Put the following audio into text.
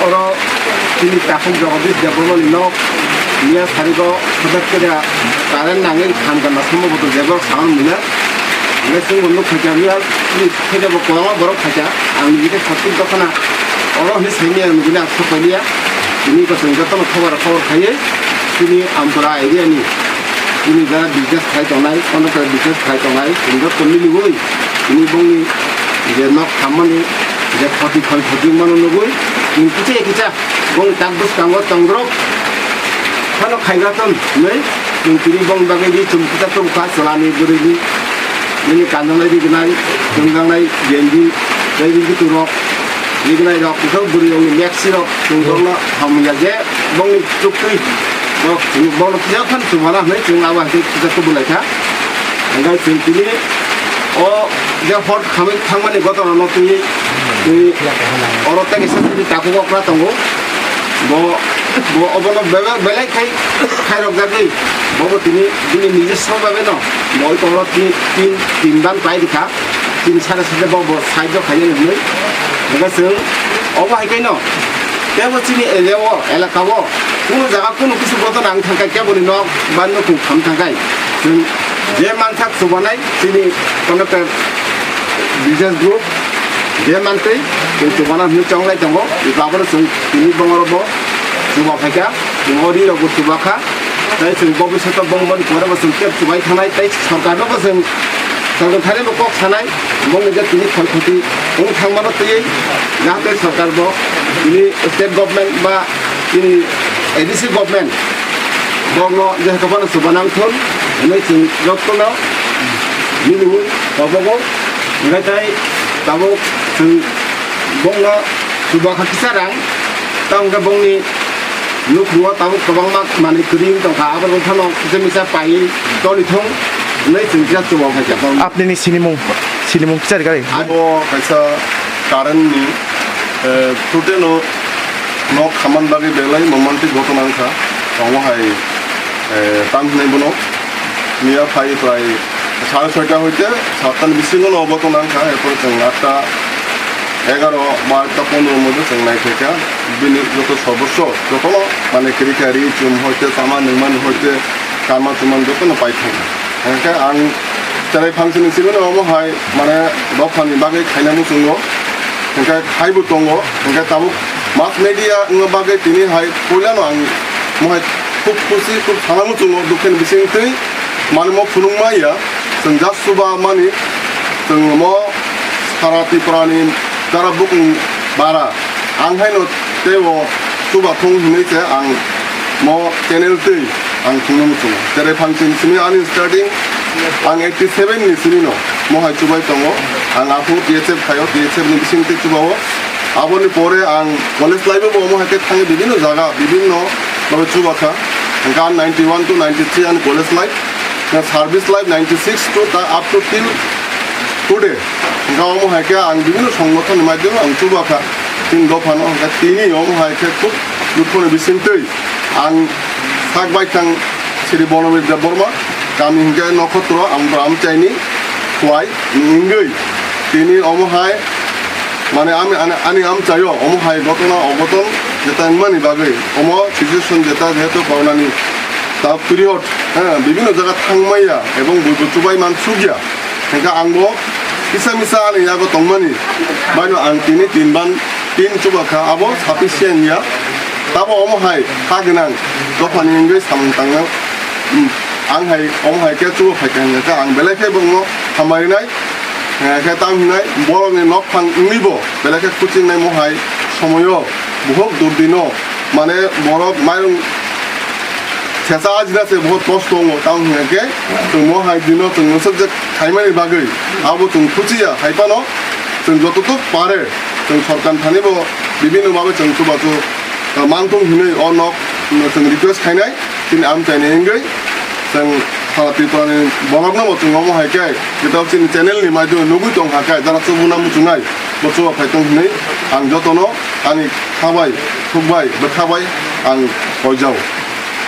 Orang ini takut jawabnya jawab lino, dia hari ko sudah kerja, karena nangil kangen semua betul jawab sangat mudah. Mesin untuk kerja dia, ini kerja berkurang baru kerja, angin kita satu tu kena, orang ni seni yang mungkin aku pilih, ini ko senjata tu cover kaya, ini ampera idea ni, ini cara bisnes kaya tonai, orang kerja bisnes kaya tonai, ini ko ni luai, ini bunyi, dia nak kaman ni. Dia khoti manu nugui, kita, bong tabbus kanggo tanggrok, kalau khairatan, nih, ini bong bagai di kita tu buka selani beri ini kandang lagi kenai, tunggang lagi janji, lagi gitu rok, ini kenai rok itu beri orang maxi rok, tunggang lah, kami aja, bong cukui, rok, bong kita kan cuma lah, nih, cuma awal kita tu boleh tak, enggak sini, oh, dia hot kami thangman ni goto nama tu orang tak kisah tu tak kuat kerana tunggu, obon belai kai rok jadi, ini নিজে সব হবে না, মই তো orang তিন dan পাই দিখা, তিন সাড়ে সাড়ে সাহায্য খাইয়ে নেই, enggak seng, obah kai no, dia macam ni elakawo, কোনো জায়গা কোনো কিছু goto nang thangkai kya boleh no, banu ku kham thangkai, dia mantak subanai, sini konektor business group. Dia mantai, itu mana ni conglah conggo, itu apa tu ini bangorobo, cuba kerja, bangori lagu cuba kah, tapi sungguh bersatu bangman kuara bersungguh cuba ikanai, tapi sarkar lo bersung, sarkar thare lo kok sanai, bang ni jadi ini khoti, bang thang mana tu ye, yang tu sarkar lo, ini state government ba, ini edisi government, bang lo jadi kapan subanang thon, ini sungguh tu lo, ini dulu, kapan enggak tay, tahu bonga coba kaki sarang, tahu enggak bong ni, lu keluar tahu kebang mak mana kering tahu apa bong thano kita misal pai, tahu ni thong, ni sengkira coba kerja. आपने नी सिनेमों किधर करे? वो कैसा कारण नी, टुटे no Khaman बागे बेलाई memento go to नांग था, वहाँ है तांग नहीं बनो, मिया फाई प्राय साढ़े छः होते, सातन बिसिंग नो गोतो नांग था, एपर चंगाता 11-12 15 মধ্যে চেন্নাই থেকে বিনি যত সদস্য যত মানে ক্রিকেরি চুম হইতে সামান নির্মাণ হইতে কামা চুমান যত না পাই থাকে এখানে আং যারা ফাংশন হিসেবে নামো হয় মানে দফানি বাগে খাইনামু চুঙ্গো এখানে খাইবো দঙ্গো এখানে তাবো মাস মিডিয়া বাগে তিনি হয় কইলানো আং মহাই খুব খুশি খুব সানামু চুঙ্গো দুঃখের বিসিংতै মানে মো ফুলুংমাইয়া जों जास्ट सुबा मानि जों मो सारा त्रिपुरानि Cara bukan bara, angkai no tewo coba thong ini je ang mau channel tu ang thong tu. Jadi function sini ani starting ang 87 ni sini no, mau hai coba tongo ang aku DHF kayo DHF ni bising tu coba wo. Abo ni pore ang college life bo mau hai thang bibino jaga bibino mau coba ka. Angkan 91 to 93 ang college life, dan service life 96 to up to till today. Engkau mau hai kya ang bibino সংগঠন মাধ্যমে ang coba ka tin dofano ka tini om hai kya খুব দুঃখনে বিচিন্তই ang থাকবাই থাং শ্রী বনবিদ্যা বর্মা কামি হিংকে নক্ষত্র আমরা আম চাইনি খোয়াই ইংগৈ তিনি অম high মানে আমি চাইও অমো হাই ঘটনা অঘটন যেটা ইমানি বাগৈ অমো সিচুয়েশন যেটা যেহেতু করোনানি তা পিরিয়ড হ্যাঁ বিভিন্ন জায়গা থাংমাইয়া এবং বইবো চুবাই মান সুগিয়া হেঁকা आंबो मिसा मिसा आनी यागो तंगमानी बायनो आं तीन चुबाखा आबो साफिसियेन्ट या ताबो अमो हाय हा गोनां दफानि इंगै सामतांनो आं हाय अमो हाय के चुबो फायखांगा आं बेलेखे बंगो हामारिनाय के तामहिनाय बरनि नक फां इंलिबो बेलेखे कुचिंनाय महाय समयो बहुत दुर्दिनो माने बरफ माइरं सेसा आजिनासे बहुत कष्ट दङ तामहिनाके जों महाय दिनो जों नोंसोर जे खायमानि बागै आबो जों खुचिया हायपानो जों जतटुक पारे जों सरकार थानिबो विभिन्न भाबे जों चुबाचु मानथं हिनै अनक जों रिक्वेस्ट खायनाय दिन आम चाइनाय इंगै जों सारा त्रिपुरानि बरगनो जों अमो हायके जेटाव जोंनि चेनेलनि माध्यमै नुगै दं हाखाय जारा सुबुना मुचुनाय बचुवा फायथं हिनै आं जतनो आंनि खाबाय थुबाय बोखाबाय आं हयजाव